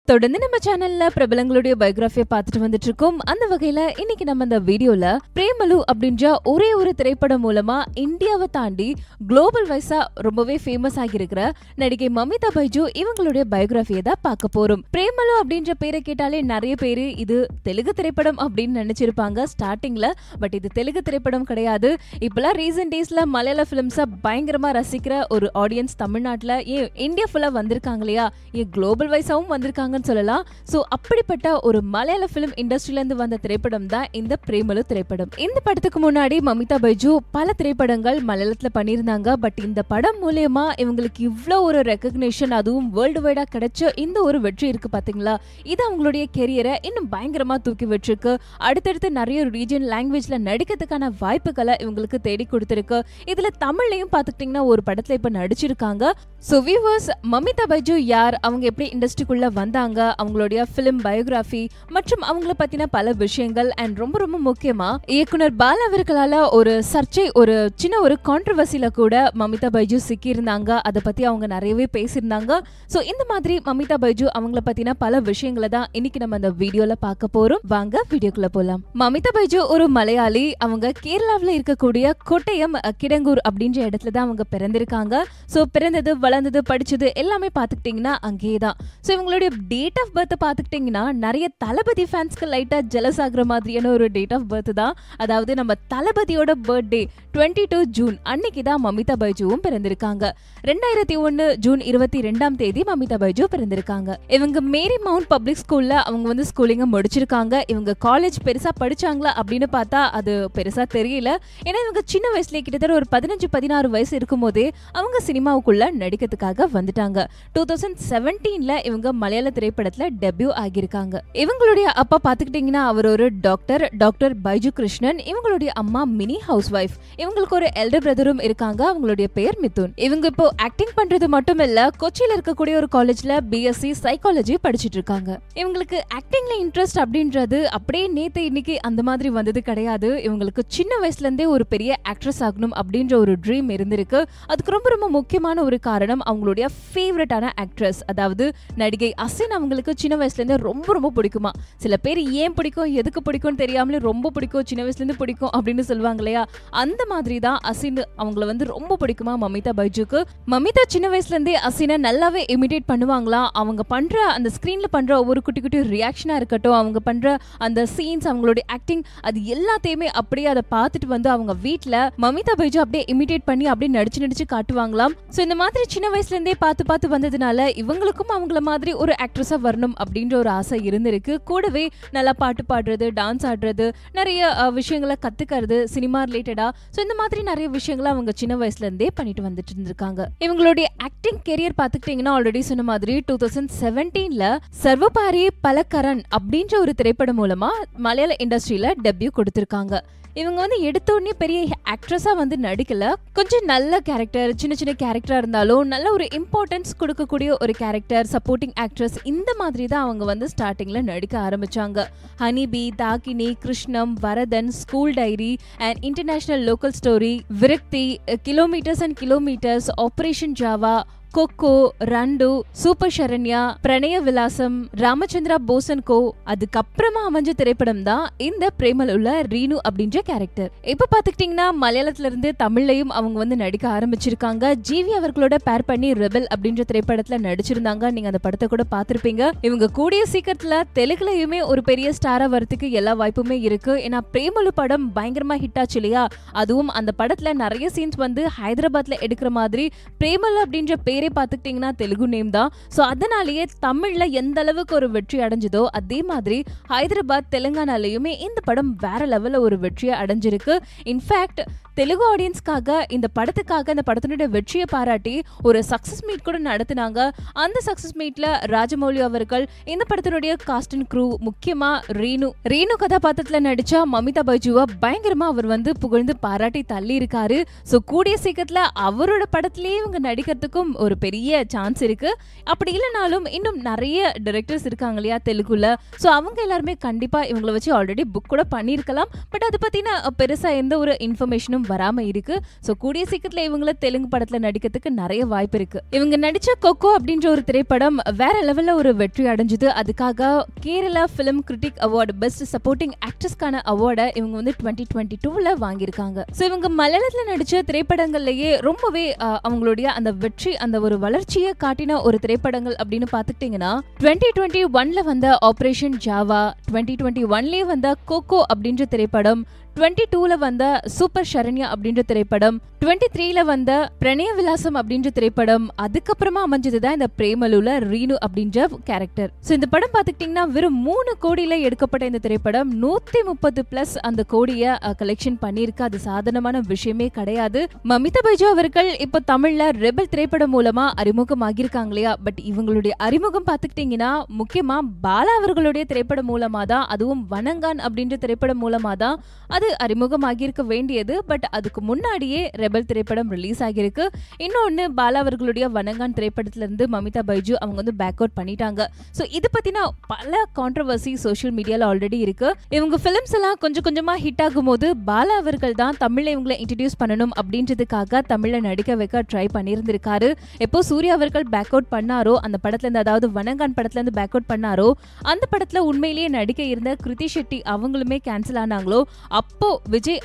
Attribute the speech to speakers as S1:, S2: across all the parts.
S1: தொடர்ந்து நம்ம சேனல்ல பிரபலங்களுடைய பயோகிராஃபியை பார்த்துட்டு வந்துட்டு இருக்கோம். அந்த வகையில இன்னைக்கு நம்ம இந்த வீடியோல பிரேமலு அப்படின்ற ஒரே ஒரு திரைப்படம் மூலமா இந்தியாவை தாண்டி குளோபல் வைஸா ரொம்பவே ஃபேமஸ் ஆகியிருக்கிற நடிகை மமிதா பைஜு இவங்களுடைய பயோகிராஃபியை தான் பார்க்க போறோம். பிரேமலு அப்படின்ற பேரை கேட்டாலே நிறைய பேரு இது தெலுங்கு திரைப்படம் அப்படின்னு நினைச்சிருப்பாங்க ஸ்டார்டிங்ல. பட் இது தெலுங்கு திரைப்படம் கிடையாது. இப்பெல்லாம் ரீசன்ட் டேஸ்ல மலையாள பிலிம்ஸை பயங்கரமா ரசிக்கிற ஒரு ஆடியன்ஸ் தமிழ்நாட்டுல ஏன் இந்தியா ஃபுல்லா வந்திருக்காங்க இல்லையா, ஏன் குளோபல் வைஸாவும் வந்திருக்காங்க சொல்லலாம். சோ அப்படிப்பட்ட ஒரு மலையாள பிலிம் இண்டஸ்ட்ரியில இருந்து வந்த திரைப்படம் தான் இந்த பிரேமலு திரைப்படம். இந்த படத்துக்கு முன்னாடி மமிதா பைஜு பல திரைப்படங்கள் மலையாளத்துல பண்ணியிருந்தாங்க. பட் இந்த படம் மூலமா இவங்களுக்கு இவ்வளவு ஒரு ரெகக்னிஷன், அதுவும் வேர்ல்டு வைடா கிடைச்ச இந்த ஒரு வெற்றி இருக்கு பாத்தீங்களா, இது அவங்களுடைய கெரியரை இன்னும் பயங்கரமா தூக்கி வச்சிருக்கு. அடுத்தடுத்து நிறைய ரீஜன் லாங்குவேஜ்ல நடிக்கிறதுக்கான வாய்ப்புகளை இவங்களுக்கு தேடி கொடுத்திருக்கு. இதுல தமிழ்லையும் பாத்துக்கிட்டீங்கன்னா ஒரு படத்துல இப்ப நடிச்சிருக்காங்க. சோ வியூவர்ஸ், மமிதா பைஜு யார், அவங்க எப்படி இண்டஸ்ட்ரிக்குள்ள வந்தாங்க, அவங்களுடைய பிலிம் பயோகிராஃபி மற்றும் அவங்கள பத்தின பல விஷயங்கள், அண்ட் ரொம்ப ரொம்ப முக்கியமா இயக்குனர் பாலா அவர்களால ஒரு சர்ச்சை, ஒரு சின்ன ஒரு கான்ட்ரோவர்சில கூட மமிதா பைஜு சிக்கி இருந்தாங்க. அதை பத்தி அவங்க நிறையவே பேசியிருந்தாங்க. சோ இந்த மாதிரி மமிதா பைஜு அவங்கள பத்தின பல விஷயங்களை தான் இன்னைக்கு நம்ம இந்த வீடியோல பார்க்க போறோம். வாங்க வீடியோக்குள்ள போலாம். மமிதா பைஜு ஒரு மலையாளி. அவங்க கேரளாவில் இருக்கக்கூடிய கோட்டயம் கிடங்கூர் அப்படின்ற இடத்துல தான் அவங்க பிறந்திருக்காங்க. சோ பிறந்தது, வளர்ந்தது, படிச்சது எல்லாமே பாத்துக்கிட்டீங்கன்னா அங்கேயே தான். சோ இவங்களுடைய டேட் ஆஃப் பர்த் பாத்துக்கிட்டீங்கன்னா நிறைய தளபதி ஃபேன்ஸ்க்கு லைட்டா ஜெலஸ் ஆகுற மாதிரியான ஒரு டேட் ஆஃப் பர்த் தான். அதாவது நம்ம தளபதியோட பர்த்டே 22 ஜூன் அன்னைக்கு தான் மமிதா பைஜுவும் பிறந்திருக்காங்க. 2001 ஜூன் 22 மமிதா பைஜு பிறந்திருக்காங்க. இவங்க மேரி மவுண்ட் பப்ளிக் ஸ்கூல்ல அவங்க ஸ்கூலிங்க முடிச்சிருக்காங்க. இவங்க காலேஜ் பெருசா படிச்சாங்களா அப்படின்னு பார்த்தா அது பெருசா தெரியல. ஏன்னா இவங்க சின்ன வயசுல கிட்டத்தட்ட ஒரு 15-16 வயசு இருக்கும் போதே அவங்க சினிமாவுக்குள்ள நடிக்கிறதுக்காக வந்துட்டாங்க. 2017ல இவங்க மலையாள திரைப்படத்துல டெபியூ ஆகியிருக்காங்க. இவங்களுடைய அப்பா பாத்துக்கிட்டீங்கன்னா அவர் ஒரு டாக்டர் பைஜு கிருஷ்ணன். இவங்களுடைய அம்மா மினி ஹவுஸ் வைஃப். இவங்களுக்கு ஒரு எல்டர் பிரதரும் இருக்காங்க. அவங்களுடைய பெயர் மிதுன். இவங்க இப்போ ஆக்டிங் பண்றது மட்டும் இல்ல, கொச்சியில இருக்கக்கூடிய ஒரு காலேஜ்ல பிஎஸ்சி சைக்காலஜி படிச்சிட்டு இருக்காங்க. இவங்களுக்கு ஆக்டிங்ல இன்ட்ரெஸ்ட் அப்படின்றது அப்படியே நேத்து இன்னைக்கு அந்த மாதிரி வந்தது கிடையாது. இவங்களுக்கு சின்ன வயசுல இருந்தே ஒரு பெரிய ஆக்ட்ரஸ் ஆகணும் அப்படின்ற ஒரு ட்ரீம் இருந்திருக்கு. அதுக்கு ரொம்ப ரொம்ப முக்கியமான ஒரு காரணம் அவங்களுடைய ஃபேவரட்டான ஆக்ட்ரஸ், அதாவது நடிகை அசின். அவங்களுக்கு சின்ன வயசுல இருந்து ரொம்ப ரொம்ப பிடிக்குமா. சில பேர் ஏன் பிடிக்கும், எதுக்கு பிடிக்கும்னு தெரியாமலே ரொம்ப பிடிக்கும், சின்ன வயசுல இருந்து பிடிக்கும் அப்படின்னு சொல்லுவாங்க இல்லையா, அந்த மாதிரி தான் அசின் அவங்கள ரொம்ப பிடிக்குமா மமிதா பைஜுக்கு. மமிதா சின்ன வயசுல இருந்தே அசினை நல்லாவே இமிடேட் பண்ணுவாங்களாம். அவங்க பண்ற அந்த ஸ்கிரீன்ல பண்ற ஒவ்வொரு குட்டி குட்டி ரியாக்ஷனா இருக்கட்டும், அவங்க பண்ற அந்த சீன்ஸ், அவங்களுடைய ஆக்டிங், அது எல்லாத்தையுமே அப்படியே அதை பார்த்துட்டு அவங்க வீட்டுல மமிதா பைஜு அப்படியே இமிடேட் பண்ணி அப்படியே நடிச்சு காட்டுவாங்களாம். சோ இந்த மாதிரி சின்ன வயசுல இருந்தே பார்த்து வந்ததுனால இவங்களுக்கும் அவங்கள மாதிரி ஒரு ஆக்ட்ரஸா வரணும் அப்படின்ற ஒரு ஆசை இருந்திருக்கு. கூடவே நல்லா பாட்டு பாடுறது, டான்ஸ் ஆடுறது, நிறைய விஷயங்களை கத்துக்கிறது சினிமா ரிலேட்டடா. சோ இந்த மாதிரி நிறைய விஷயங்களை அவங்க சின்ன வயசுல இருந்தே பண்ணிட்டு வந்துட்டு இருந்திருக்காங்க. இவங்களுடைய ஆக்டிங் கெரியர் பாத்துக்கிட்டீங்கன்னா ஆல்ரெடி சொன்ன மாதிரி 2017ல சர்வபாரி பலக்கரன் அப்படின்ற ஒரு திரைப்படம் மூலமா மலையாள இண்டஸ்ட்ரியில டெபியூ கொடுத்திருக்காங்க. இவங்க எடுத்த உடனே பெரிய ஆக்ட்ரஸா நடிக்கல. கொஞ்சம் நல்ல கேரக்டர், சின்ன சின்ன கேரக்டரா இருந்தாலும் நல்ல ஒரு இம்பார்ட்டன்ஸ் கொடுக்கக்கூடிய ஒரு கேரக்டர், சப்போர்ட்டிங் ஆக்ட்ரஸ், இந்த மாதிரி தான் அவங்க ஸ்டார்டிங்ல நடிக்க ஆரம்பிச்சாங்க. ஹனிபி, தாக்கினி, Krishnam, Varathan, school diary and international local story, விரக்தி, kilometres and kilometres, operation Java, கொக்கோ, ரண்டு, சூப்பர் சரண்யா, பிரணய விலாசம், ராமச்சந்திரா போசன் கோ, அதுக்கப்புறமா அமைஞ்ச திரைப்படம் தான் இந்த பிரேமலுல ரீனு அப்படின்ற கேரக்டர். இப்ப பாத்துக்கிட்டீங்கன்னா மலையாளத்துல இருந்து தமிழ்லையும் அவங்க நடிக்க ஆரம்பிச்சிருக்காங்க. ஜிவி அவர்களோட பேர் பண்ணி ரெபல் அப்படின்ற திரைப்படத்துல நடிச்சிருந்தாங்க. நீங்க அந்த படத்தை கூட பாத்திருப்பீங்க. இவங்க கூடிய சீக்கிரத்துல தெலுங்குலயுமே ஒரு பெரிய ஸ்டாரா வரதுக்கு எல்லா வாய்ப்புமே இருக்கு. ஏன்னா பிரேமலு படம் பயங்கரமா ஹிட் ஆச்சு இல்லையா, அதுவும் அந்த படத்துல நிறைய சீன்ஸ் ஹைதராபாத்ல எடுக்கிற மாதிரி. பிரேமலு அப்படின்ற பேரே பாத்துக்கிட்டீங்கன்னா தெலுங்கு நேம் தான். சோ அதனாலேயே தமிழ்ல எந்த அளவுக்கு ஒரு வெற்றி அடைஞ்சதோ அதே மாதிரி ஹைதராபாத், தெலுங்கானாலயுமே இந்த படம் வேற லெவல்ல ஒரு வெற்றியை அடைஞ்சிருக்கு. இன்ஃபேக்ட் தெலுங்கு ஆடியன்ஸ்க்காக இந்த படத்துக்காக இந்த படத்தினுடைய வெற்றியை பாராட்டி ஒரு சக்சஸ் மீட் கூட நடத்தினாங்க. அந்த சக்சஸ் மீட்ல ராஜமௌலி அவர்கள் இந்த படத்தினுடைய காஸ்ட் அண்ட் க்ரூ, முக்கியமா ரீனு கதாபாத்திரத்துல நடிச்சா மமிதா பைஜுவா பயங்கரமா அவர் புகழ்ந்து பாராட்டி தள்ளி இருக்காரு. சோ கூடிய சீக்கிரத்துல அவரோட படத்திலேயே இவங்க நடிக்கிறதுக்கும் ஒரு பெரிய சான்ஸ் இருக்கு. அப்படி இல்லைனாலும் இன்னும் நிறைய டைரக்டர்ஸ் இருக்காங்க இல்லையா தெலுங்குல, ஸோ அவங்க எல்லாருமே கண்டிப்பா இவங்களை வச்சு ஆல்ரெடி புக் கூட பண்ணியிருக்கலாம். பட் அதை பத்தின பெருசா எந்த ஒரு இன்ஃபர்மேஷனும் வராம இருக்கு. ஸோ கூடிய சீக்கிரத்துல இவங்கள தெலுங்கு படத்துல நடிக்கிறதுக்கு நிறைய வாய்ப்பு இருக்கு. இவங்க நடிச்ச கொக்கோ அப்படின்ற ஒரு திரைப்படம் வேற லெவல்ல ஒரு வெற்றி அடைஞ்சது. அதுக்காக Kerala film critic award best supporting ஆக்ட்ரஸ்க்கான அவார்டை இவங்க வந்து 2022ல வாங்கியிருக்காங்க. ஸோ இவங்க மலையாளத்துல நடிச்ச திரைப்படங்கள்லயே ரொம்பவே அவங்களுடைய அந்த வெற்றி அந்த ஒரு வளர்ச்சியை காட்டின ஒரு திரைப்படங்கள் அப்படின்னு பாத்துக்கிட்டீங்கன்னா 2021ல வந்த ஆபரேஷன் ஜாவா, 2021லயே வந்த கோகோ அப்படின்ற திரைப்படம், 22ல வந்த சூப்பர் சரண்யா அப்படின்ற திரைப்படம், 23ல வந்த பிரணய விலாசம் அப்படின்ற திரைப்படம், அதுக்கப்புறமா அமைஞ்சதுதான் இந்த பிரேமலுல ரீனு அப்படின்ற கேரக்டர். சோ இந்த படம் பாத்துக்கிட்டீங்கன்னா வெறும் 3 கோடியில எடுக்கப்பட்ட இந்த திரைப்படம் 130+ அந்த கோடியை கலெக்ஷன் பண்ணிருக்கு. அது சாதாரணமான விஷயமே கிடையாது. மமிதா பைஜு அவர்கள் இப்போ தமிழ்ல ரெபல் திரைப்படம் மூலமா அறிமுகமாகியிருக்காங்க இல்லையா, பட் இவங்களுடைய அறிமுகம் பாத்துக்கிட்டீங்கன்னா முக்கியமா பாலா அவர்களுடைய திரைப்படம் மூலமா தான், அதுவும் வணங்கான் அப்படின்ற திரைப்படம் மூலமா தான் அது அறிமுகமாகியிருக்க வேண்டியது. பட் அதுக்கு முன்னாடியே ரெபல் திரைப்படம் ரிலீஸ் ஆகியிருக்கு. இன்னொன்னு பாலா அவர்களுடைய வணங்கான் திரைப்படத்துல இருந்து மமிதா பைஜு அவங்க வந்து பேக் அவுட் பண்ணிட்டாங்க. சோ இது பத்தின பல கான்ட்ரோவர்சி சோஷியல் மீடியால ஆல்ரெடி இருக்கு. இவங்க பிலிம்ஸ் எல்லாம் கொஞ்சம் கொஞ்சமா ஹிட் ஆகும் போது பாலா அவர்கள் தான் தமிழ்ல இவங்களை இன்ட்ரோடியூஸ் பண்ணணும் அப்படின்றதுக்காக தமிழ்ல நடிக்க வைக்க ட்ரை பண்ணியிருந்திருக்காரு. எப்போ சூர்யா அவர்கள் பேக் அவுட் பண்ணாரோ அந்த படத்துல இருந்து, அதாவது வணங்கான் படத்துல இருந்து பேக் அவுட் பண்ணாரோ, அந்த படத்துல உண்மையிலேயே நடிக்க இருந்த கிருதி ஷெட்டி அவங்களுமே கேன்சல் ஆனாங்களோ, அப்போ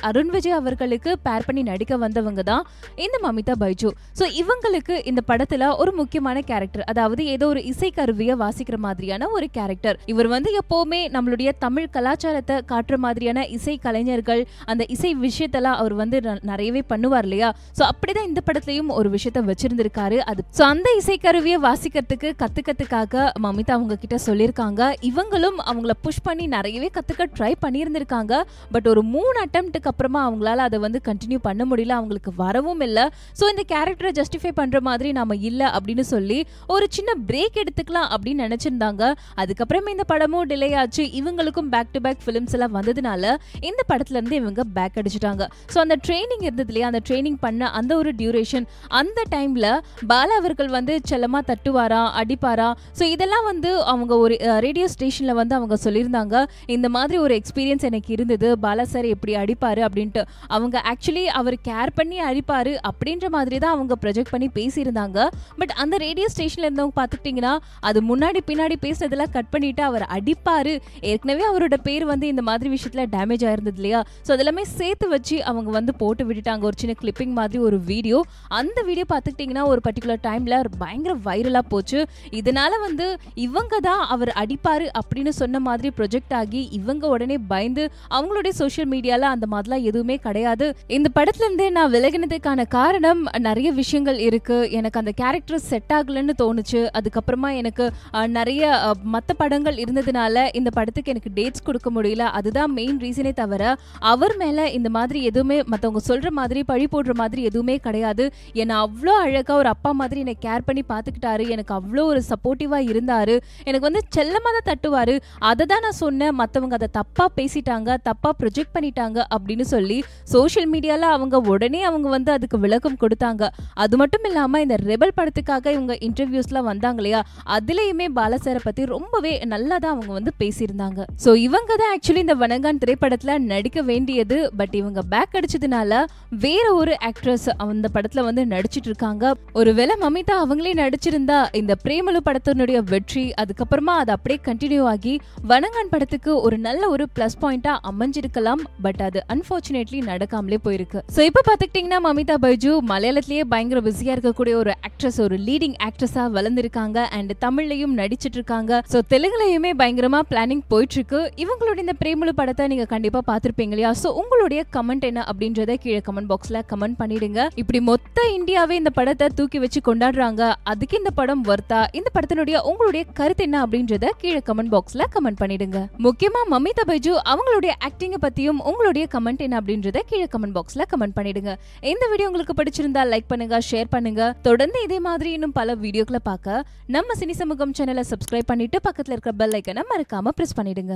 S1: அருண் விஜய் அவர்களுக்கு பேர் பண்ணி நடிக்க வந்தவங்க தான் இந்த மமிதா பைஜு. சோ இவங்களுக்கு இந்த படத்துல ஒரு முக்கியமான கேரக்டர், அதாவது ஏதோ ஒரு இசை கருவியை வாசிக்கிற மாதிரியான ஒரு கேரக்டர். இவர் வந்து எப்பவுமே நம்மளுடைய தமிழ் கலாச்சாரத்தை காட்டுற மாதிரியான இசை கலைஞர்கள், அந்த இசை விஷயத்தெல்லாம் அவர் வந்து நிறையவே பண்ணுவார் இல்லையா. சோ அப்படிதான் இந்த படத்துலயும் ஒரு விஷயத்த வச்சிருந்திருக்காரு. அது சோ அந்த இசை கருவியை வாசிக்கிறதுக்கு கத்துக்கிறதுக்காக மமிதா அவங்க கிட்ட சொல்லியிருக்காங்க. இவங்களும் அவங்கள புஷ் பண்ணி நிறையவே கத்துக்க ட்ரை பண்ணியிருந்திருக்காங்க. பட் ஒரு 3 அட்டெம்ப்ட்க்கு அப்புறமா அவங்களால அதை வந்து கண்டினியூ பண்ண முடியல, அவங்களுக்கு வரவும் இல்லை. ஸோ இந்த கேரக்டரை ஜஸ்டிஃபை பண்ற மாதிரி நாம இல்லை அப்படின்னு சொல்லி ஒரு சின்ன பிரேக் எடுத்துக்கலாம் அப்படின்னு நினைச்சிருந்தாங்க. அதுக்கப்புறமே இந்த படமும் டிலே ஆச்சு. இவங்களுக்கும் பேக் டு பேக் பிலிம்ஸ் எல்லாம் வந்ததுனால இந்த படத்துல இருந்து இவங்க பேக் அடிச்சுட்டாங்க. ஸோ அந்த ட்ரைனிங் இருந்தது இல்லையா, அந்த ட்ரைனிங் பண்ண அந்த ஒரு டியூரேஷன், அந்த டைம்ல பாலா அவர்கள் வந்து செல்லமா தட்டுவாரா, அடிப்பாரா, ஸோ இதெல்லாம் வந்து அவங்க ஒரு ரேடியோ ஸ்டேஷன்ல வந்து அவங்க சொல்லியிருந்தாங்க. இந்த மாதிரி ஒரு எக்ஸ்பீரியன்ஸ் எனக்கு இருந்தது, பாலா சார் எப்படி அடிப்பாரு அப்படின்ட்டு. அவங்க ஆக்சுவலி அவர் கேர் பண்ணி அடிப்பாரு அப்படின்ற மாதிரி தான் அவங்க ப்ரொஜெக்ட் பண்ணி பேசியிருந்தாங்க. பட் அந்த ரேடியோ ஸ்டேஷன்ல இருந்தவங்க பார்த்துக்கிட்டிங்கன்னா அது முன்னாடி பின்னாடி பேசுறதெல்லாம் கட் பண்ணிட்டு அவர் அடிப்பாரு, ஏற்கனவே அவரோட பேர் வந்து இந்த மாதிரி விஷயத்துல டேமேஜ் ஆயிருந்தது இல்லையா, ஸோ அதெல்லாமே சேர்த்து வச்சு அவங்க வந்து போட்டு விட்டுட்டாங்க ஒரு சின்ன கிளிப்பிங் மாதிரி ஒரு வீடியோ. அந்த வீடியோ பார்த்துக்கிட்டிங்கன்னா ஒரு பர்டிகுலர் டைம்ல பயங்கர வைரலா போச்சு. இதனால வந்து இவங்க தான் அவர் அடிப்பாரு அப்படின்னு சொன்ன மாதிரி ப்ரொஜெக்ட் ஆகி இவங்க உடனே பயந்து அவங்களுடைய சோஷியல் மீடியால அந்த மாதிரிலாம் எதுவுமே கிடையாது. இந்த படத்துல இருந்து நான் விலகினதுக்கான காரணம் நிறைய விஷயங்கள் இருக்கு. எனக்கு அந்த கேரக்டர் செட் ஆகலன்னு தோணுச்சு. அதுக்கப்புறமா எனக்கு நிறைய மற்ற படங்கள் இருந்ததுனால இந்த படத்துக்கு எனக்கு டேட்ஸ் கொடுக்க முடியல. அதுதான் மெயின் ரீசனே தவிர அவர் மேல இந்த மாதிரி எதுவுமே மற்றவங்க சொல்ற மாதிரி பழி போடுற மாதிரி எதுவுமே கிடையாது. என்னை அவ்வளோ அழகா ஒரு அப்பா மாதிரி என்னை கேர் பண்ணி பார்த்துக்கிட்டாரு, எனக்கு அவ்வளோ ஒரு சப்போர்ட்டிவா இருந்தாரு, எனக்கு வந்து செல்லமா தான் தட்டுவாரு. அதை தான் நான் சொன்னேன், மற்றவங்க அதை தப்பா பேசிட்டாங்க, தப்பா ப்ரொஜெக்ட் பண்ணிட்டாங்க அப்படின்னு சொல்லி சோஷியல் மீடியால அவங்க உடனே அவங்க வந்து அதுக்கு விளக்கம் கொடுத்தாங்க. அது மட்டும் இல்லாம இந்த ரெபல் படத்துக்காக இவங்க இன்டர்வியூஸ்லாம் வந்தாங்க இல்லையா, அதுலயுமே பாலசாரை பத்தி ரொம்பவே நல்லா தான் அவங்க வந்து பேசியிருந்தாங்க. சோ இவங்க தான் ஆக்சுவலி இந்த வணங்கான் திரைப்படத்துல நடிக்க வேண்டியது. பட் இவங்க பேக் அடிச்சதுனால வேற ஒரு ஆக்ட்ரஸ் அந்த படத்துல வந்து நடிச்சிட்டு இருக்காங்க. ஒருவேளை மமிதா அவங்களே நடிச்சிருந்தா இந்த பிரேமலு படத்தினுடைய வெற்றி அதுக்கப்புறமா அது அப்படியே கண்டினியூ ஆகி வணங்கான் படத்துக்கு ஒரு நல்ல ஒரு பிளஸ் பாயிண்டா அமைஞ்சிருக்கலாம். பட் அது அன்பார்ச்சுனேட்லி நடக்காமலே போயிருக்கு. சோ இப்ப பாத்துக்கிட்டீங்கன்னா மமிதா பைஜு மலையாளத்திலேயே பயங்கர பிஸியா இருக்கக்கூடிய ஒரு ஆக்ட்ரஸ், ஒரு லீடிங் ஆக்ட்ரஸா வளர்ந்திருக்காங்க. அண்ட் தமிழ்லயும் நடிச்சிட்டு இருக்காங்க. சோ தெலுங்குலயுமே பயங்கரமா பிளானிங் போயிட்டு இருக்கு. இவங்களுடைய இந்த பிரேமலு படத்தை நீங்க கண்டிப்பா பாத்திருப்பீங்க இல்லையா. சோ உங்களுடைய கமெண்ட் என்ன அப்படின்றத கீழே கமெண்ட் பாக்ஸ்ல கமெண்ட் பண்ணிடுங்க. இப்படி மொத்த இந்தியாவே இந்த படத்தை தூக்கி வச்சு கொண்டாடுறாங்க, அதுக்கு இந்த படம் வர்த்தா? இந்த படத்தினுடைய உங்களுடைய கருத்து என்ன அப்படின்றத கீழே கமெண்ட் பாக்ஸ்ல கமெண்ட் பண்ணிடுங்க. முக்கியமா மமிதா பைஜு அவங்களுடைய ஆக்டிங் பத்தியும் உங்களுடைய கமெண்ட் என்ன அப்படின்றத கீழே கமெண்ட் பாக்ஸ்ல கமெண்ட் பண்ணிடுங்க. இந்த வீடியோ உங்களுக்கு பிடிச்சிருந்தா லைக் பண்ணுங்க, ஷேர் பண்ணுங்க. தொடர்ந்து இதே மாதிரி இன்னும் பல வீடியோக்களை பார்க்க நம்ம சினி சமூகம் சேனலை சப்ஸ்கிரைப் பண்ணிட்டு பக்கத்துல இருக்க பெல் ஐக்கனை மறக்காம பிரஸ் பண்ணிடுங்க.